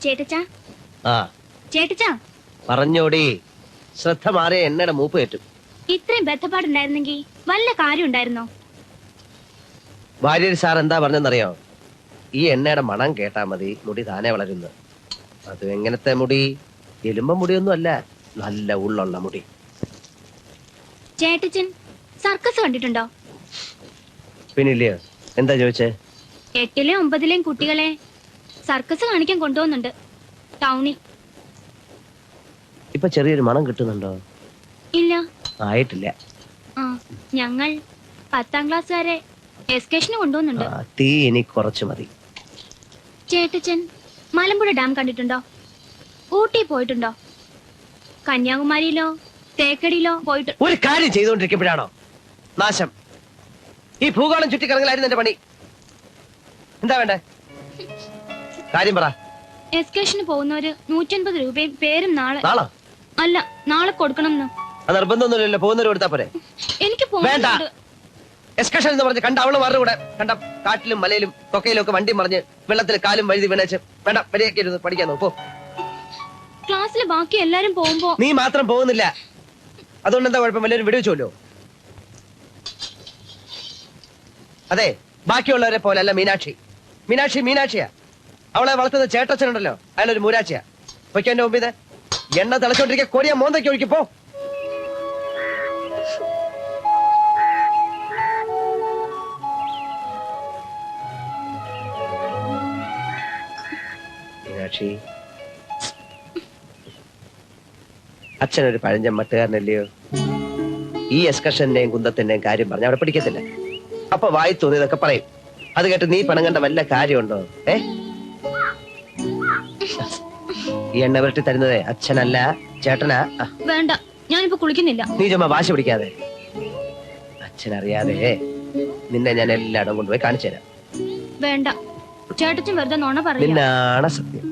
ചേട്ടച്ചാ ആ ചേട്ടച്ചാ പറഞ്ഞോടി. ശ്രദ്ധ മാറിയ എണ്ണയുടെ മൂപ്പ് കയറ്റും. ഇത്രയും ബന്ധപ്പാടുണ്ടായിരുന്നെങ്കിൽ വല്ല കാര്യം ഉണ്ടായിരുന്നോ? ഭാര്യ സാർ എന്താ പറഞ്ഞെന്നറിയോ? ഈ എണ്ണയുടെ മണം കേട്ടാ മതി മുടി താനെ വളരുന്നു. അത് എങ്ങനത്തെ മുടി? എലുമ്പ മുടിയൊന്നും അല്ല, നല്ല ഉള്ളുള്ള മുടി. ചേട്ടച്ചൻ സർക്കസ് കണ്ടിട്ടുണ്ടോ? പിന്നില്ലയോ? എന്താ ചോദിച്ചേ? 8ലെയും 9ലെയും കുട്ടികളെ സർക്കസ് കാണിക്കാൻ കൊണ്ടുപോകുന്നുണ്ട് ടൗണിൽ. ഇപ്പൊ ചെറിയൊരു മണം കിട്ടുന്നുണ്ടോ? ഇല്ല. ആയിട്ടില്ല. ആ, ഞങ്ങൾ 10ാം ക്ലാസ്സുകാരെ എസ്കേഷന് കൊണ്ടുപോകുന്നുണ്ട്. തീ ഇനി കുറച്ച് മതി. ചേട്ടച്ചൻ മലമ്പുഴ ഡാം കണ്ടിട്ടുണ്ടോ? ഊട്ടി പോയിട്ടുണ്ടോ? കന്യാകുമാരിയിലോ തേക്കടിയിലോ പോയിട്ട്? ഒരു കാര്യം ചെയ്തുകൊണ്ടിരിക്കുമ്പോഴാണോ നാശം? ഈ ഭൂഗോളം ചുറ്റിക്കറങ്ങലായിരുന്നു എന്റെ പണി. എന്താ വേണ്ടേ? കാര്യം പറ. എസ്കേഷന് പോകുന്നവര് 150 രൂപയും പേരും നാളെ നാളെ അല്ല നാളെ കൊടുക്കണം. അത് നിർബന്ധമൊന്നുമില്ലല്ലോ, പോകുന്നവര് കൊടുത്താ പോരെ? എനിക്ക് വേണ്ട. എക്സ്കർഷൻ എന്ന് പറഞ്ഞ് കണ്ട അവള് മാറുടെ കൂടെ കണ്ട കാട്ടിലും മലയിലും കൊക്കയിലും ഒക്കെ വണ്ടി മറിഞ്ഞ് വെള്ളത്തിൽ കാലും വഴുതി വീണേച്ച് വേണ്ട വരിയാക്കിയിരുന്നു പഠിക്കാൻ നോക്കോ. ക്ലാസ്സിൽ ബാക്കി എല്ലാരും പോകുമ്പോ നീ മാത്രം പോകുന്നില്ല, അതുകൊണ്ട് എന്താ കുഴപ്പം? എല്ലാവരും വിടുവിച്ചോല്ലോ. അതെ, ബാക്കിയുള്ളവരെ പോലെ അല്ല മീനാക്ഷി. മീനാക്ഷിയാ. അവളെ വളർത്തുന്ന ചേട്ടച്ചനുണ്ടല്ലോ, അയാളൊരു മൂരാച്ചിയാ. പൊയ്ക്കോ എന്റെ മുമ്പിൽ എണ്ണ തിളച്ചോണ്ടിരിക്കുക കോരിയ മോന്തയ്ക്ക് ഒഴുക്കിപ്പോ. മീനാക്ഷി, അച്ഛനൊരു പഴഞ്ചൻ മട്ടുകാരനല്ലയോ? ഈ എക്സ്കർഷന്റെയും കുന്തത്തിന്റെയും കാര്യം പറഞ്ഞ അവിടെ പിടിക്കത്തില്ല. അപ്പൊ വായി തോന്നിയതൊക്കെ പറയും. അത് കേട്ട് നീ പണങ്ങണ്ട വല്ല കാര്യമുണ്ടോ? ഈ എണ്ണ വരട്ടി തരുന്നത് അച്ഛനല്ല ചേട്ടനാ. വേണ്ട, ഞാനിപ്പോ കുളിക്കുന്നില്ല. നീ ചുമ്മാ വാശി പിടിക്കാതെ. അച്ഛനറിയാതെ നിന്നെ ഞാൻ എല്ലായിടം കൊണ്ടുപോയി കാണിച്ചു തരാം. വേണ്ട, ചേട്ടച്ചൻ വെറുതെ നോണ പറയില്ല. നിന്നാണ് സത്യം.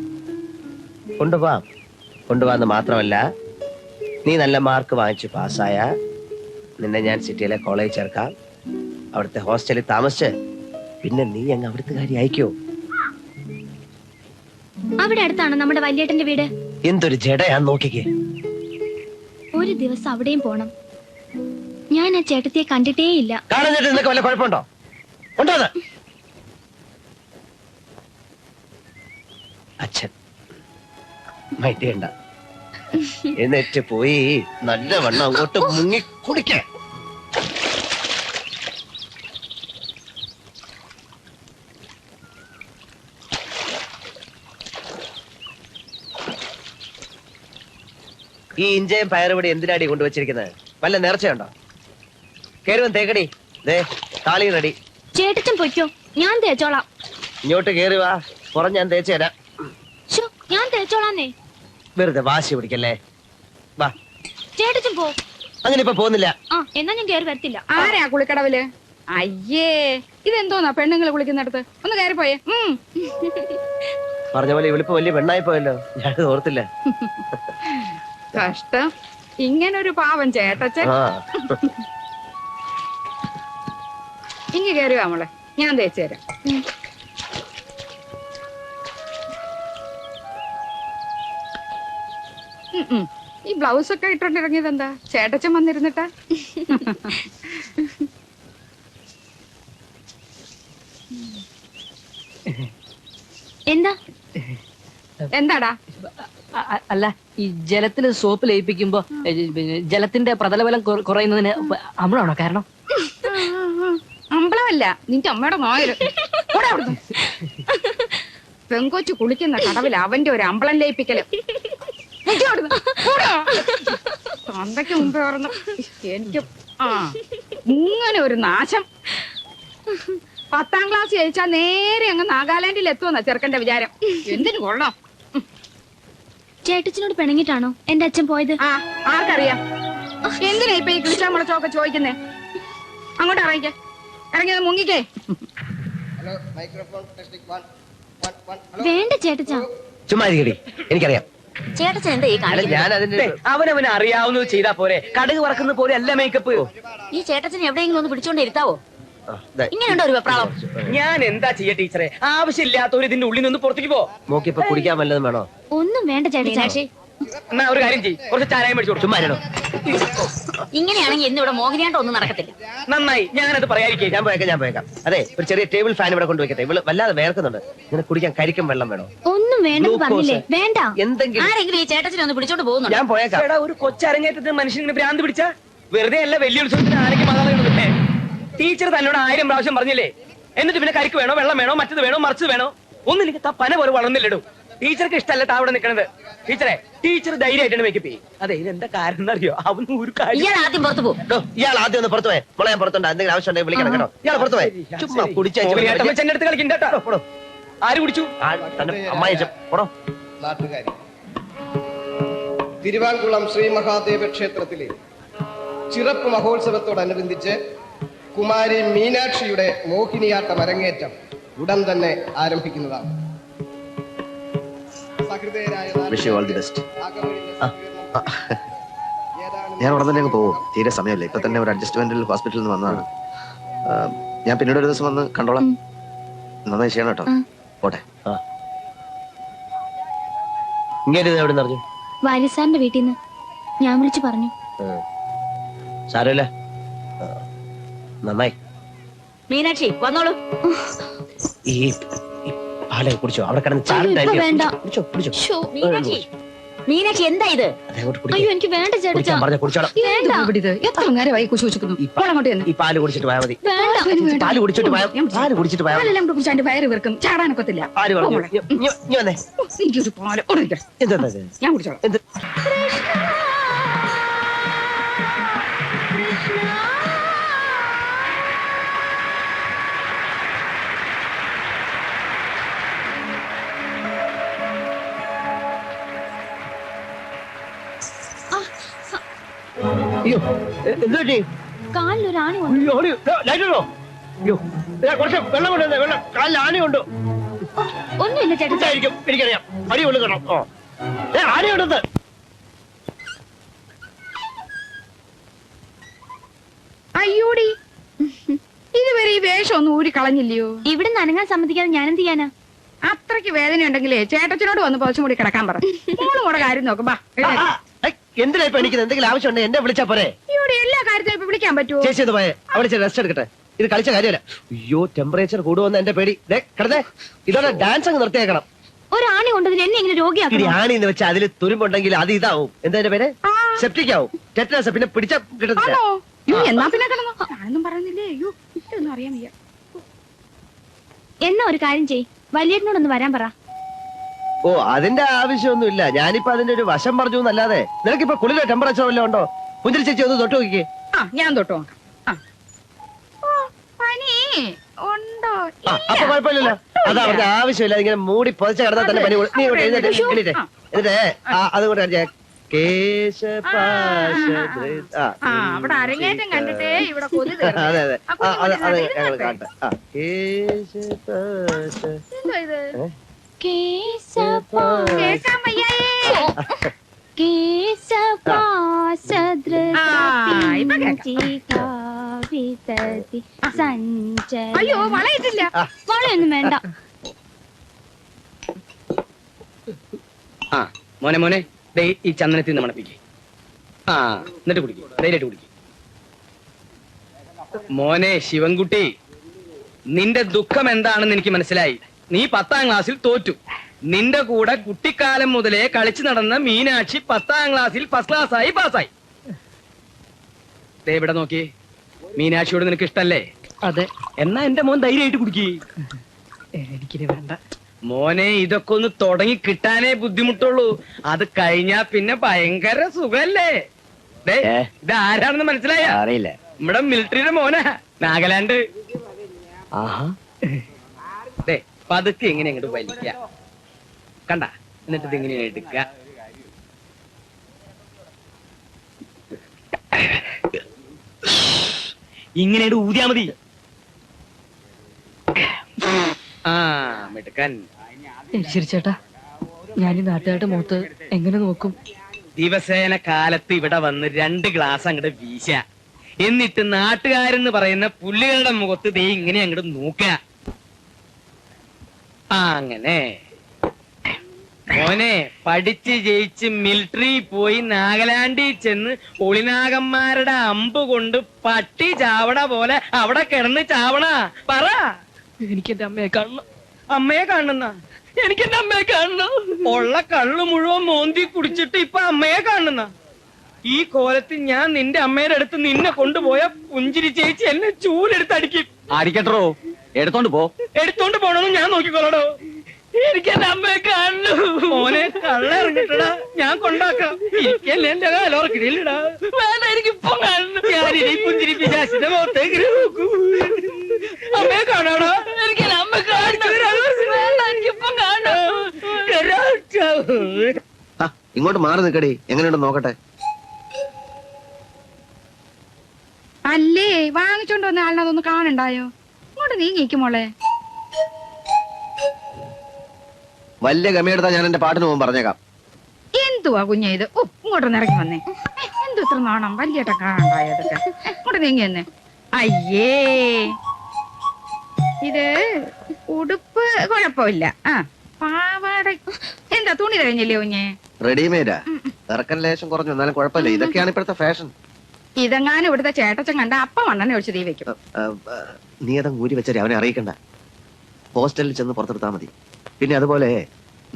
കൊണ്ടുപോവാന്ന് മാത്രമല്ല, നീ നല്ല മാർക്ക് വാങ്ങിച്ചു പാസ്സായ നിന്നെ ഞാൻ സിറ്റിയിലെ കോളേജ് ചേർക്കാം. അവിടുത്തെ ഹോസ്റ്റലിൽ താമസിച്ച് പിന്നെ നീ അങ്ങ് അവിടുത്തെ കാര്യം അയക്കോ. അവിടെ അടുത്താണ് നമ്മുടെ വല്യേട്ടന്റെ വീട്. എന്തൊരു ജഡയാ നോക്കിക്കേ. ഒരു ദിവസം അവിടെയും പോണം. ഞാൻ ആ ചേട്ടത്തിയെ കണ്ടിട്ടേ ഇല്ല. കാണാൻ നിനക്ക് വല്ല കുഴപ്പമുണ്ടോ? ഉണ്ടോ? അച്ഛൻ മൈറ്റേണ്ട, എന്നിട്ട് പോയി നല്ലവണ്ണം അങ്ങോട്ട് മുങ്ങി കുടിക്കേ. ഈ ഇഞ്ചയും പയറുപടി എന്തിനാടി കൊണ്ടുവച്ചിരിക്കുന്നത്? വല്ല നേർച്ചയുണ്ടോ? കേറുവൻ തേക്കടി, താളി റെഡി. ചേട്ടച്ചൻ പൊയ്ക്കോ, ഞാൻ തേച്ചോളാം. ഇങ്ങോട്ട് കേറി വാ, പുറം ഞാൻ തേച്ചു തരാം. ഞാൻ തേച്ചോളാന്നേ. വെറുതെ വാശി പിടിക്കല്ലേ. വാ, ചേട്ടച്ചൻ പോ. അങ്ങനെ ഇപ്പൊ പോകുന്നില്ല. എന്നാ ഞാൻ കേറി വരത്തില്ല. ആരാ കുളിക്കടവില്? അയ്യേ, ഇതെന്തോന്നാ പെണ്ണുങ്ങൾ കുളിക്കുന്നിടത്ത്? ഒന്ന് കയറി പോയേ. പറഞ്ഞ പോലെ ഇവിളിപ്പോ വലിയ പെണ്ണായി പോയല്ലോ, ഞാനത് ഓർത്തില്ല. കഷ്ടം, ഇങ്ങനൊരു പാവം ചേട്ടച്ചൻ. ഇങ്ങ് കയറുക നമ്മളെ, ഞാൻ തേച്ചു തരാം. ഈ ബ്ലൗസ് ഒക്കെ ഇട്ടോണ്ടിറങ്ങിയത് എന്താ? ചേട്ടച്ചൻ വന്നിരുന്നിട്ടാ? എന്താ എന്താടാ? അല്ല, ഈ ജലത്തിന് സോപ്പ് ലയിപ്പിക്കുമ്പോ ജലത്തിന്റെ പ്രതലബലം കുറയുന്നതിന് അമ്ലമാണോ കാരണം? അമ്പലമല്ല, നിന്റെ അമ്മയുടെ നോയല്. പെങ്കൊച്ചു കുളിക്കുന്ന കടവിൽ അവന്റെ ഒരു അമ്പലം ലയിപ്പിക്കല്. തന്തയ്ക്ക് മുമ്പേ ഓർന്നു എനിക്ക്. ഇങ്ങനെ ഒരു നാശം. 10ാം ക്ലാസ് ജയിച്ചാ നേരെ അങ്ങ് നാഗാലാൻഡിൽ എത്തുമെന്നാ ചെറുക്കന്റെ വിചാരം. എന്തിനു കൊള്ളാം. ചേട്ടച്ചനോട് പിണങ്ങിട്ടാണോ എന്റെ അച്ഛൻ പോയത്? ആർക്കറിയാം. എന്തിനാ ഇപ്പൊ ഈ കിളിച്ചാ മുളച്ചൊക്കെ ചോദിക്കുന്നേ? അങ്ങോട്ട് ഇറങ്ങിക്കേ, ഇറങ്ങിയത് മുങ്ങിക്കേ. വേണ്ട ചേട്ടച്ചാ, ചുമ്മാ ഇരിക്കടി, എനിക്കറിയാം. ചേട്ടച്ചൻ എന്താ ഈ അവനവന് അറിയാവുന്നത് ചെയ്താ പോരെ. കടുക് വറക്കുന്ന പോലെ അല്ല മേക്കപ്പ്. ഈ ചേട്ടച്ചൻ എവിടെയെങ്കിലും ഒന്ന് പിടിച്ചോണ്ട് ഇരുത്താവോ? ഇങ്ങനെയുണ്ടോ ഒരു വെപ്രാളം? ഞാൻ എന്താ ചെയ്യ ടീച്ചറെ? ആവശ്യമില്ലാത്തവർ ഇതിന്റെ ഉള്ളിൽ നിന്ന് പുറത്തേക്ക് പോ. മോക്കിപ്പൊ കുടിക്കാൻ വല്ലതും വേണോ? ഒന്നും വേണ്ട ചേട്ടച്ചാ. മീനാക്ഷി, എന്നാ ഒരു കാര്യം ചെയ്യ്, കുറച്ച് ചാരായം മേടിച്ചു കൊടുക്കും. ചുമ്മാ ഇരുന്നോ. ഇങ്ങനെയാണെങ്കിൽ ഇന്നിവിടെ മോഹിനിയാട്ടം ഒന്നും നടക്കത്തില്ല. നന്നായി, ഞാനത് പറയാതിരിക്കേ. ഞാൻ പോയേക്കാം. അതെ, ഒരു ചെറിയ ടേബിൾ ഫാൻ ഇവിടെ കൊണ്ടുവയ്ക്കട്ടെ. ഇവള് വല്ലാതെ വേർക്കുന്നുണ്ട്. ഇങ്ങനെ കുടിക്കാൻ കരിക്കും വെള്ളം വേണോ? ഒന്നും വേണ്ടെന്ന് പറഞ്ഞില്ലേ? വേണ്ട. എന്തെങ്കിലും ആരെങ്കിലും ഈ ചേട്ടച്ചിനെ ഒന്ന് പിടിച്ചോണ്ട് പോകുന്നുണ്ട്. ഞാൻ പോയേക്കാം. ചേട്ടാ, ഒരു കൊച്ചരങ്ങേറ്റത്തിന് മനുഷ്യന് ഭ്രാന്ത് പിടിച്ച വെറുതെ അല്ല വലിയ ഉത്സവത്തിന് ആനയ്ക്ക് മതാളെ ടീച്ചർ തന്നോട് 1000 പ്രാവശ്യം പറഞ്ഞില്ലേ? എന്നിട്ട് പിന്നെ കരിക്ക് വേണോ, വെള്ളം വേണോ, മറ്റത് വേണോ, മറിച്ചത് വേണോ? ഒന്നില്ലെങ്കിൽ പന പോലെ വളർന്നില്ലടും. ടീച്ചർക്ക് ഇഷ്ടമല്ല അവിടെ നിൽക്കണത്. ടീച്ചറെ, ടീച്ചർ ധൈര്യമായിട്ടാണ് മേക്കപ്പ് ചെയ്യും. അതെ, ഇതെന്താ കാരണം എന്നറിയോ? അവന് ഒരു കാര്യം. ഇയാൾ ആദ്യം പുറത്തു പോകും. ഇയാൾ ആദ്യം ഒന്ന് പുറത്തു പോയെ. മോളെ ഞാൻ പുറത്തുണ്ട്. എന്തെങ്കിലും ആവശ്യം ഉണ്ടെങ്കിൽ വിളിക്കണം കേട്ടോ. ഇയാൾ പുറത്തു പോയെ. ചുമ്മാ കുടിച്ചു എന്റെ അടുത്ത് കളിക്കണ്ട കേട്ടോ. ആര് കുടിച്ചു? അമ്മായി പോടോ. നാട്ടുകാരി തിരുവാങ്കുളം ശ്രീ മഹാദേവ ക്ഷേത്രത്തിലെ ചിറപ്പ് മഹോത്സവത്തോടനുബന്ധിച്ച് കുമാരി മീനാക്ഷിയുടെ മോഹിനിയാട്ടം അരങ്ങേറ്റം ഉടൻ തന്നെ ആരംഭിക്കുന്നതാണ്. സഹൃദയരായ Wish you all the best. ഏതാനും ഞാൻ ഉടൻ തന്നെ അങ്ങ് പോകും. തീരെ സമയമില്ല. ഇപ്പൊ തന്നെ ഒരു അഡ്ജസ്റ്റ്മെന്റിൽ ഹോസ്പിറ്റലിൽ നിന്ന് വന്നതാണ്. ഞാൻ പിന്നീട് ഒരു ദിവസം വന്ന് കണ്ടോളാം. നന്നായി ചെയ്യണം കേട്ടോ. പോട്ടെ. ഇങ്ങനെ എവിടെ നിറഞ്ഞു? വാര്യസാറിന്റെ വീട്ടിൽ നിന്ന് ഞാൻ വിളിച്ചു പറഞ്ഞു. സാരമില്ല, നന്നായി. മീനാക്ഷി വന്നോളൂ. ഈ പാലൊക്കെ കുടിച്ചോ? അവിടെ കിടന്ന് അയ്യോ, ഇപ്പൊ വേണ്ട. കുടിച്ചോ. ശ്ശോ, മീനാക്ഷി എന്താ ഇത്? അയ്യോ എനിക്ക് വേണ്ട ചേട്ടച്ചാ. കുടിച്ചോളാം. വേണ്ട. ഇത് എത്ര നേരമായി കുശി വെച്ചിരിക്കുന്നു. അങ്ങോട്ട് ഈ പാല് കുടിച്ചിട്ട് പോയാൽ മതി. വേണ്ട. പാല് കുടിച്ചിട്ട് പോയാൽ പോയാൽ മതി. കുടിച്ചാണ്ട് വയറ് വീർക്കും, ചാടാനൊക്കത്തില്ല. ആര് പറഞ്ഞു? ഇഞ്ഞി വന്നേ. എനിക്കൊരു പാല് ഒടുക്കട്ടെ. എന്താ ഞാൻ കുടിച്ചോളാം. എന്ത്? അയ്യോ, എന്താ പറ്റി? കാലിലൊരു ആണി വന്നു. അയ്യോ, ലൈറ്റ് ഉണ്ടോ? അയ്യോ, കുറച്ച് വെള്ളം കൊണ്ടുവന്നേ. വെള്ളം കാലിൽ ആനയുണ്ടോ? ഒന്നുമില്ല ചേട്ടച്ചാ. എന്തായിരിക്കും? എനിക്കറിയാം. അടി കൊണ്ട് കേട്ടോ. ആനയുണ്ടെന്ന്. അയ്യോടി, ഇതുവരെ ഈ വേഷം ഒന്നും ഊരി കളഞ്ഞില്ലയോ? ഇവിടെ നനങ്ങാൻ സമ്മതിക്കാതെ ഞാനെന്ത് ചെയ്യാനാ? അത്രയ്ക്ക് വേദന ഉണ്ടെങ്കിലേ ചേട്ടച്ചനോട് വന്ന് പുറച്ചും കൂടി കിടക്കാൻ പറ. മോളും കൂടെ കാര്യം നോക്കും. ബാ, എന്തിനാ ഇപ്പൊ എനിക്ക് എന്തെങ്കിലും ആവശ്യമുണ്ട് എന്നെ വിളിച്ചാ പോരെ? ഇവിടെ എല്ലാ കാര്യത്തിലും ഇപ്പൊ വിളിക്കാൻ പറ്റുമോ? ചേച്ചി ഒന്ന് പോയെ. അവിടെ റെസ്റ്റ് എടുക്കട്ടെ. ഇത് കളിച്ച കാര്യമല്ല. അയ്യോ, ടെമ്പറേച്ചർ കൂടുവെന്ന് എന്റെ പേടി. കിടന്നേ, ഇതോടെ ഡാൻസ് അങ്ങ് നിർത്തിയേക്കണം. ഒരു ആണി കൊണ്ടതിന് എന്നെ ഇങ്ങനെ ഇനി രോഗിയാക്കണം. ആണി എന്ന് വെച്ചാൽ അതിൽ തുരുമ്പുണ്ടെങ്കിൽ അത് ഇതാവും. എന്താ എന്റെ പേര്? സെപ്റ്റിക് ആവും. ടെറ്റനസ്. പിന്നെ പിടിച്ച കിട്ടത്തില്ല. ആണോ? അയ്യോ, എന്നാ പിന്നെ കിടന്നോ. ഞാനൊന്നും പറയുന്നില്ലേ. അയ്യോ, ഇതൊന്നും അറിയാൻ വയ്യ. എന്നാ ഒരു കാര്യം ചെയ്, വലിയേട്ടനോടൊന്ന് വരാൻ പറ. ഓ, അതിന്റെ ആവശ്യമൊന്നുമില്ല. ഞാനിപ്പോ അതിന്റെ ഒരു വശം പറഞ്ഞു എന്നല്ലാതെ. നിനക്കിപ്പോ കുളിരോ ടെമ്പറേച്ചർ വല്ലതും ഉണ്ടോ? പുഞ്ചിരി ചേച്ചി ഒന്ന് തൊട്ട് നോക്കിക്കേ. ഞാൻ തൊട്ട് നോക്കാം. ഓ, പനി ഉണ്ടോ? അപ്പൊ കുഴപ്പമില്ലല്ലോ. അതാ അവരുടെ ആവശ്യമില്ല. ഇങ്ങനെ മൂടി പൊതിച്ച കിടന്നാൽ തന്നെ പനി നീ ഇങ്ങോട്ട് എഴുന്നേറ്റ് എണീറ്റേ. എന്നിട്ട് അതുകൊണ്ട് അവിടെ അരങ്ങേറ്റം കണ്ടിട്ടേ ഇവിടെ കൊതി അതെ അതെ അത് ഞങ്ങൾ കാണട്ടെ. കേൾക്കാൻ വയ്യായേ. അയ്യോ, വളയിട്ടില്ല. വളയൊന്നും വേണ്ട. മോനെ ദേ ഈ ചന്ദനത്തിൽ നിന്ന് മണപ്പിക്കേ. എന്നിട്ട് കുടിക്കും. ധൈര്യമായിട്ട് കുടിക്കും. മോനെ ശിവൻകുട്ടി, നിന്റെ ദുഃഖം എന്താണെന്ന് എനിക്ക് മനസ്സിലായി. നീ 10ാം ക്ലാസ്സിൽ തോറ്റു. നിന്റെ കൂടെ കുട്ടിക്കാലം മുതലേ കളിച്ചു നടന്ന മീനാക്ഷി 10ാം ക്ലാസ്സിൽ ഫസ്റ്റ് ക്ലാസ് ആയി പാസ്സായി. ഇവിടെ നോക്കി. മീനാക്ഷിയോട് നിനക്ക് ഇഷ്ടല്ലേ? അതെ. എന്നാ എന്റെ മോൻ ധൈര്യമായിട്ട് കുടിക്കേ. എനിക്കിനി വേണ്ട മോനെ. ഇതൊക്കെ ഒന്ന് തുടങ്ങി കിട്ടാനേ ബുദ്ധിമുട്ടുള്ളൂ. അത് കഴിഞ്ഞാ പിന്നെ ഭയങ്കര സുഖല്ലേ. ഇത് ആരാണെന്ന് മനസ്സിലായ? അറിയില്ല. നമ്മുടെ മിലിറ്ററിയുടെ മോനാ, നാഗാലാൻഡ്. പതുക്കെ എങ്ങനെ അങ്ങോട്ട് വലിക്ക. കണ്ട, എന്നിട്ട് ഇതിങ്ങനെ എടുക്ക. ഇങ്ങനെ ഊതിയാ മതി. മിടുക്കൻ. ശരി ചേട്ടാ, ഞാൻ ഈ നാട്ടുകാരുടെ മുഖത്ത് എങ്ങനെ നോക്കും? ദിവസേന കാലത്ത് ഇവിടെ വന്ന് 2 ഗ്ലാസ് അങ്ങോട്ട് വീശ. എന്നിട്ട് നാട്ടുകാരെന്ന് പറയുന്ന പുല്ലുകളുടെ മുഖത്ത് ദേ ഇങ്ങനെ അങ്ങോട്ട് നോക്കുക. അങ്ങനെ മോനെ പഠിച്ച് ജയിച്ച് മിലിറ്ററി പോയി നാഗലാൻഡിൽ ചെന്ന് ഒളിനാഗന്മാരുടെ അമ്പ് കൊണ്ട് പട്ടി ചാവണ പോലെ അവിടെ കിടന്ന് ചാവണ. പറ, എനിക്ക് എന്റെ അമ്മയെ കാണണം. അമ്മയെ കാണുന്ന എനിക്ക് എന്റെ അമ്മയെ കാണണം. ഉള്ള കള്ളു മുഴുവൻ മോന്തി കുടിച്ചിട്ട് ഇപ്പൊ അമ്മയെ കാണുന്ന. ഈ കോലത്തിൽ ഞാൻ നിന്റെ അമ്മയുടെ അടുത്ത് നിന്നെ കൊണ്ടുപോയ പുഞ്ചിരി ചേച്ചി എന്നെ ചൂലെടുത്ത് അടിക്കും. അടിക്കട്ടോ, എടുത്തോണ്ട് പോ. എടുത്തോണ്ട് പോണെന്ന് ഞാൻ നോക്കിക്കോളടോ. എനിക്ക് എന്റെ അമ്മയെ കാണു. മോനെ കള്ള ഇറങ്ങിട്ടടാ, ഞാൻ കൊണ്ടാക്കാം. എനിക്കല്ലേ എന്റെ കാലോർക്കിടയിലിടാ. വേണ്ട, എനിക്കിപ്പം കാണുന്നു. ഞാനിനി പുഞ്ചിരി പിശാചിന്റെ മുഖത്തേക്ക് നോക്കൂ. അമ്മയെ കാണാടാ. എനിക്ക് എന്റെ അമ്മ കാണണം. വേണ്ട, എനിക്കിപ്പം കാണാം. ആ ഇങ്ങോട്ട് മാറി നിൽക്കടി, എങ്ങനെയുണ്ടെന്ന് നോക്കട്ടെ. അല്ലേ വാങ്ങിച്ചോണ്ട് വന്ന ആളിനെ അതൊന്ന് കാണണ്ടായോ? ഇങ്ങോട്ട് നീങ്ങിക്കും മോളെ. വലിയ ഗമയെടുത്താ ഞാൻ എന്റെ പാട്ടിന് പോകും പറഞ്ഞേക്കാം. എന്തുവാ കുഞ്ഞെ ഇത്? ഓ, ഇങ്ങോട്ടൊന്ന് ഇറങ്ങി വന്നേ. എന്തു ഇത്ര നാണം വലിയേട്ട കാണണ്ടായോ ഇതൊക്കെ? ഇങ്ങോട്ട് നീങ്ങി വന്നേ. അയ്യേ, ഇത് ഉടുപ്പ് കുഴപ്പമില്ല. ആ പാവാട എന്താ തുണി കഴിഞ്ഞില്ലേ കുഞ്ഞെ? റെഡിമെയ്ഡാ, ഇറക്കൻ ലേശം കുറഞ്ഞു, എന്നാലും കുഴപ്പമില്ല. ഇതൊക്കെയാണ് ഇപ്പോഴത്തെ ഫാഷൻ. ഇതെങ്ങാനും ഇവിടുത്തെ ചേട്ടച്ചൻ കണ്ട അപ്പ മണ്ണെണ്ണ ഒഴിച്ച് തീ വെക്കും. നീ അതങ്ങ് ഊരി വെച്ചാൽ അവനെ അറിയിക്കണ്ട. ഹോസ്റ്റലിൽ ചെന്ന് പുറത്തെടുത്താൽ മതി. പിന്നെ അതുപോലെ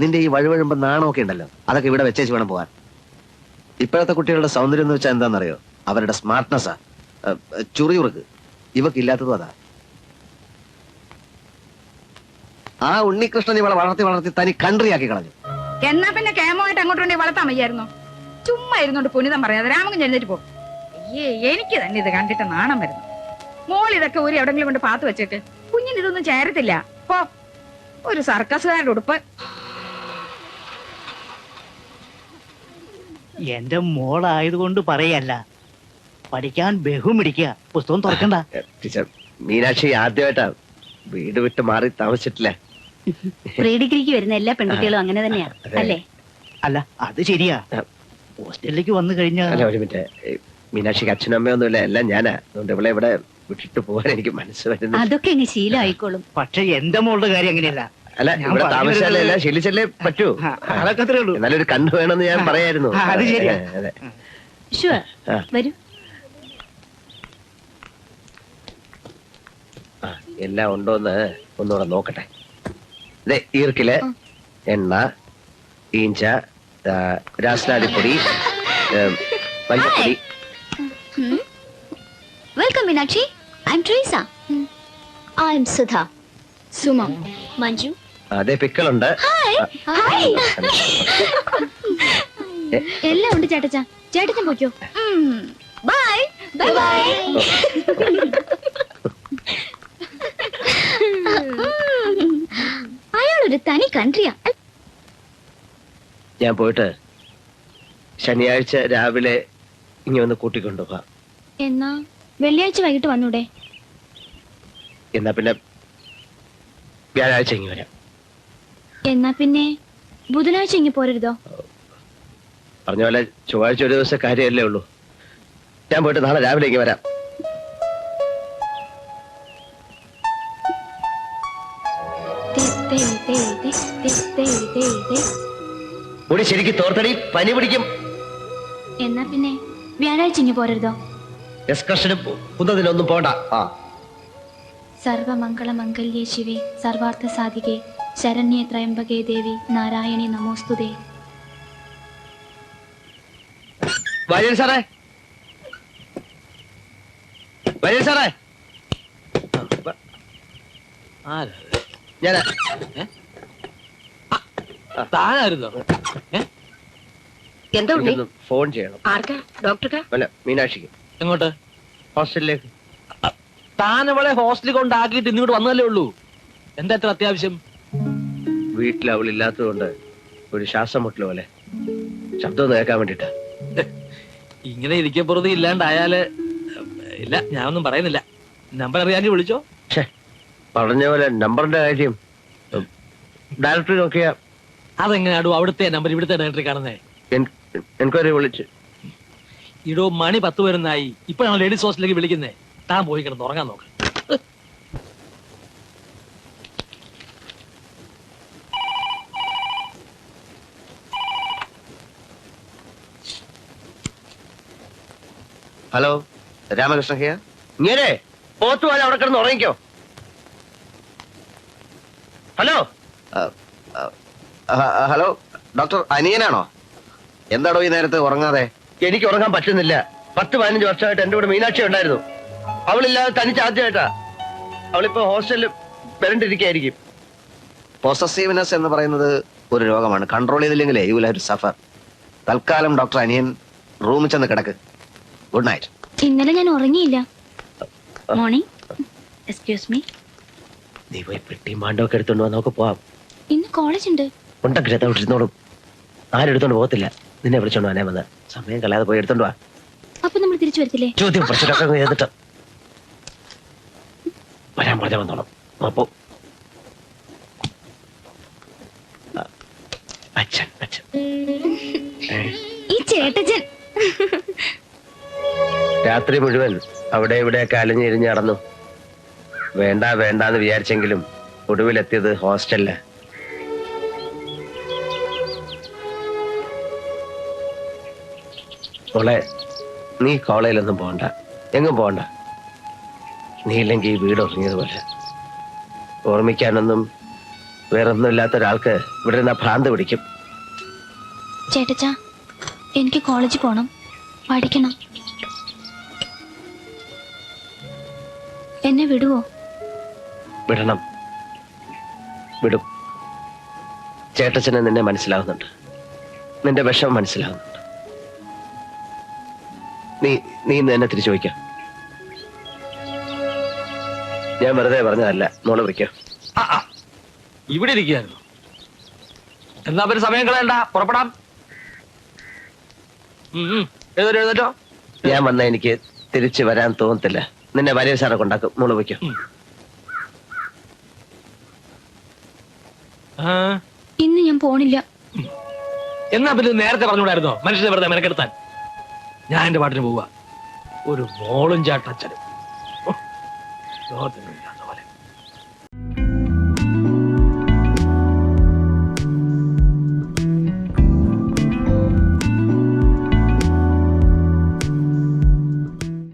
നിന്റെ ഈ വഴുവഴുമ്പോ നാണമൊക്കെ ഉണ്ടല്ലോ, അതൊക്കെ ഇവിടെ വെച്ചേച്ച് വേണം പോകാൻ. ഇപ്പോഴത്തെ കുട്ടികളുടെ സൗന്ദര്യം എന്ന് വെച്ചാൽ എന്താണെന്നറിയോ? അവരുടെ സ്മാർട്ട്നെസ്സാ. ചുറിയുറുക്ക് ഇവക്കില്ലാത്തതും അതാ. ആ ഉണ്ണികൃഷ്ണൻ ഇവളെ വളർത്തി വളർത്തി തനി കൺട്രിയാക്കി കളഞ്ഞു. എന്നാ പിന്നെ കേമമായിട്ട് അങ്ങോട്ട് വേണ്ടി വളർത്താൻ വയ്യായിരുന്നോ? ചുമ്മാ ഇരുന്നോണ്ട് പുനിതം പറയാതെ രാമകൻ ചെന്നിട്ട് പോ. അയ്യേ, എനിക്ക് തന്നെ ഇത് കണ്ടിട്ട് നാണം വരുന്നു. മോൾ ഇതൊക്കെ ഒരു എവിടെങ്കിലും കൊണ്ട് പാത്ത് വെച്ചേക്ക്. കുഞ്ഞിന് ഇതൊന്നും ചേരത്തില്ല. പോ, ഒരു സർക്കസുകാരുടെ ഉടുപ്പ്. എന്റെ മോളായതുകൊണ്ട് പറയല്ല, പഠിക്കാൻ ബഹുമിടിക്കുക. പുസ്തകം തുറക്കണ്ട. ടീച്ചർ, മീനാക്ഷി ആദ്യമായിട്ടാ വീട് വിട്ട് മാറി താമസിച്ചിട്ടില്ല. പ്രീ ഡിഗ്രിക്ക് വരുന്ന എല്ലാ പെൺകുട്ടികളും അങ്ങനെ തന്നെയാ അല്ലേ? അല്ല, അത് ശരിയാ. ഹോസ്റ്റലിലേക്ക് വന്നു കഴിഞ്ഞാൽ അല്ല, ഒരു മിനിറ്റ്. മീനാക്ഷിക്ക് അച്ഛനും അമ്മയൊന്നുമില്ല, എല്ലാം ഞാനാ. അതുകൊണ്ട് ഇവിടെ ഇവിടെ വിട്ടിട്ട് പോകാൻ എനിക്ക് മനസ്സ് വരുന്നു. അതൊക്കെ അങ്ങ് ശീലമായിക്കോളും. പക്ഷെ എന്റെ മോളുടെ കാര്യം അങ്ങനെയല്ല. അല്ല, ഞാൻ ഇവിടെ പറഞ്ഞു താമസിച്ചാലേ വരുന്നത് എല്ലാം ശീലിച്ചല്ലേ പറ്റൂ. അതൊക്കെ അത്രേ ഉള്ളൂ. എന്നാലും ഒരു കണ്ണ് വേണമെന്ന് ഞാൻ പറയായിരുന്നു. അത് ശരിയാ. അതെ. ഷുവർ, വരൂ. ആ, എല്ലാം ഉണ്ടോന്ന് ഒന്നുകൂടെ നോക്കട്ടെ. ദേ, ഈർക്കില്, എണ്ണ, ഈഞ്ച, രാസ്നാലിപ്പൊടി, മഞ്ഞപ്പൊടി. Welcome Meenakshi. I M Treesa. I M Sudha. Suma. Manju. അതെ, പിക്കളുണ്ട്. ഹായ്. എല്ലാം ഉണ്ട് ചേട്ടച്ച. ചേട്ടച്ചൻ പോയിക്കോ. Bye bye bye. അയാളൊരു തനി കൺട്രിയാ. ഞാൻ പോയിട്ട് ശനിയാഴ്ച രാവിലെ ഇനി ഒന്ന് കൂട്ടിക്കൊണ്ടുപോകാം. എന്നാ വെള്ളിയാഴ്ച വൈകിട്ട് വന്നൂടെ? എന്നാ പിന്നെ വ്യാഴാഴ്ച ഇങ്ങി വരാം. എന്നാ പിന്നെ ബുധനാഴ്ച ഇങ്ങി പോരരുതോ? പറഞ്ഞ പോലെ ചൊവ്വാഴ്ച ഒരു ദിവസം കാര്യമല്ലേ ഉള്ളൂ. ഞാൻ പോയിട്ട് നാളെ രാവിലെ ഇങ്ങി വരാം. മുടി ശരിക്കും തോർത്തടി, പനി പിടിക്കും. എന്നാ പിന്നെ വ്യാഴാഴ്ച ഇങ്ങി പോരരുതോ? എക്സ്കർഷനും കുന്നതിനൊന്നും പോണ്ട. സർവമംഗളമംഗല്യേ ശിവേ സർവാർത്ഥ സാധികേ ശരണ്യേ ത്രയംബകേ ദേവി നാരായണി നമോസ്തുതേ. വര്യൻ സാറേ, വര്യൻ സാറേ, ഞാൻ താനായിരുന്നോ? എന്താ ഉണ്ണി? ഫോൺ ചെയ്യണം. ആർക്കാ? ഡോക്ടർക്കാ? അല്ല, മീനാക്ഷിക്ക്. എങ്ങോട്ട്? ഹോസ്റ്റലിലേക്ക്. താൻ അവളെ ഹോസ്റ്റലിൽ കൊണ്ടാക്കിയിട്ട് ഇന്നിങ്ങോട്ട് വന്നതല്ലേ ഉള്ളൂ. എന്താ എത്ര അത്യാവശ്യം? വീട്ടിൽ അവളില്ലാത്തതുകൊണ്ട് ഒരു ശ്വാസം മുട്ടൽ പോലെ ശബ്ദം ഒന്ന് കേൾക്കാൻ വേണ്ടിട്ടാ. ഇങ്ങനെ ഇരിക്കപ്പുറത്ത് ഇല്ലാണ്ടായാല് ഇല്ല, ഞാനൊന്നും പറയുന്നില്ല. നമ്പർ അറിയാമെങ്കിൽ വിളിച്ചോ. പറഞ്ഞ പോലെ നമ്പറിന്റെ കാര്യം ഡയറക്ടറി നോക്കിയാ അതെങ്ങനെയാടോ അവിടുത്തെ നമ്പർ ഇവിടുത്തെ ഡയറക്ടറി കാണുന്നേ? എൻക്വയറി വിളിച്ച് ഇടോ മണി 10 വരുന്നായി. ഇപ്പൊ ഞങ്ങൾ ലേഡീസ് ഹോസ്റ്റലിലേക്ക് വിളിക്കുന്നേ. താൻ പോയി കിടന്ന് ഉറങ്ങാൻ നോക്ക്. Hello, Ramakrishna here. ഇങ്ങനെ പോത്തു പോലെ അവിടെ കിടന്ന് ഉറങ്ങിക്കോ. ഹലോ, ഹലോ, ഡോക്ടർ അനിയനാണോ? എന്താടോ ഈ നേരത്തെ ഉറങ്ങാതെ? എനിക്ക് ഉറങ്ങാൻ പറ്റുന്നില്ല. 10-15 വർഷമായിട്ട് എന്റെ കൂടെ മീനാക്ഷി ഉണ്ടായിരുന്നു. അവളില്ലാതെ തനിച്ചാദ്യമായിട്ടാ. അവളിപ്പോ ഹോസ്റ്റലിൽ വരണ്ടിരിക്കായിരിക്കും. പൊസസീവ്നെസ് എന്ന് പറയുന്നത് ഒരു രോഗമാണ്. കൺട്രോൾ ചെയ്തില്ലെങ്കിലേ you will have to suffer. തൽക്കാലം ഡോക്ടർ അനിയൻ റൂമിൽ ചെന്ന് കിടക്ക്. Good night. ഇന്നലെ ഞാൻ ഉറങ്ങിയില്ല. മോർണിംഗ്. Excuse me. നീ പോയി പെട്ടി മാണ്ടൊക്കെ എടുത്തോണ്ട് വന്ന് നമുക്ക് പോവാം. ഇന്ന് കോളേജ് ഉണ്ട്. ഉണ്ടെങ്കിൽ അത് ഇരുന്നോളും. ആരും എടുത്തോണ്ട് പോകത്തില്ല. നിന്നെ വിളിച്ചോണ്ട് വന്നേ വന്ന്. സമയം കളയാതെ പോയി എടുത്തോണ്ട് വാ. അപ്പൊ നമ്മൾ തിരിച്ചു വരത്തില്ലേ? ചോദ്യം പ്രശ്നമൊക്കെ ചെയ്തിട്ട് വരാൻ പറഞ്ഞ വന്നോളാം. അപ്പോ അച്ഛൻ അച്ഛൻ ഈ ചേട്ടച്ചൻ രാത്രി മുഴുവൻ അവിടെ ഇവിടെയൊക്കെ അലഞ്ഞിരിഞ്ഞ് നടന്നു. വേണ്ട വേണ്ടാന്ന് വിചാരിച്ചെങ്കിലും ഒടുവിലെത്തിയത് ഹോസ്റ്റലില്. മോളെ, നീ കോളേജിലൊന്നും പോകണ്ട, എങ്ങും പോകണ്ട. നീ ഇല്ലെങ്കിൽ ഈ വീട് ഉറങ്ങിയതുപോലെ. ഓർമ്മിക്കാനൊന്നും വേറൊന്നും ഇല്ലാത്ത ഒരാൾക്ക് ഇവിടെ നിന്നാ ഭ്രാന്ത് പിടിക്കും. ചേട്ടച്ചാ, എനിക്ക് കോളേജിൽ പോണം, പഠിക്കണം. എന്നെ വിടുവോ? വിടണം, വിടും. ചേട്ടച്ചനെ നിന്നെ മനസ്സിലാവുന്നുണ്ട്, നിന്റെ വിഷമം മനസ്സിലാവുന്നുണ്ട്. നീ ഇന്ന് എന്നെ തിരിച്ചു വയ്ക്കാം. ഞാൻ വെറുതെ പറഞ്ഞതല്ല. മോള് വിളിക്കാം. ഇവിടെ ഇരിക്കുകയായിരുന്നു. എന്നാ പിന്നെ സമയം കളയണ്ട, പുറപ്പെടാം. എഴുതേറ്റോ. ഞാൻ വന്ന എനിക്ക് തിരിച്ചു വരാൻ തോന്നത്തില്ല. നിന്നെ വലിയ സാറെ കൊണ്ടാക്കും. മോള് വയ്ക്കാം. ഇന്ന് ഞാൻ പോണില്ല. എന്നാ പിന്നെ നേരത്തെ പറഞ്ഞുകൂടായിരുന്നോ മനുഷ്യനെ വെറുതെ മെനക്കെടുത്താൻ? ഞാൻ എന്റെ പാട്ടിന് പോവുക. ഒരു മോളും ചാട്ടച്ചനും.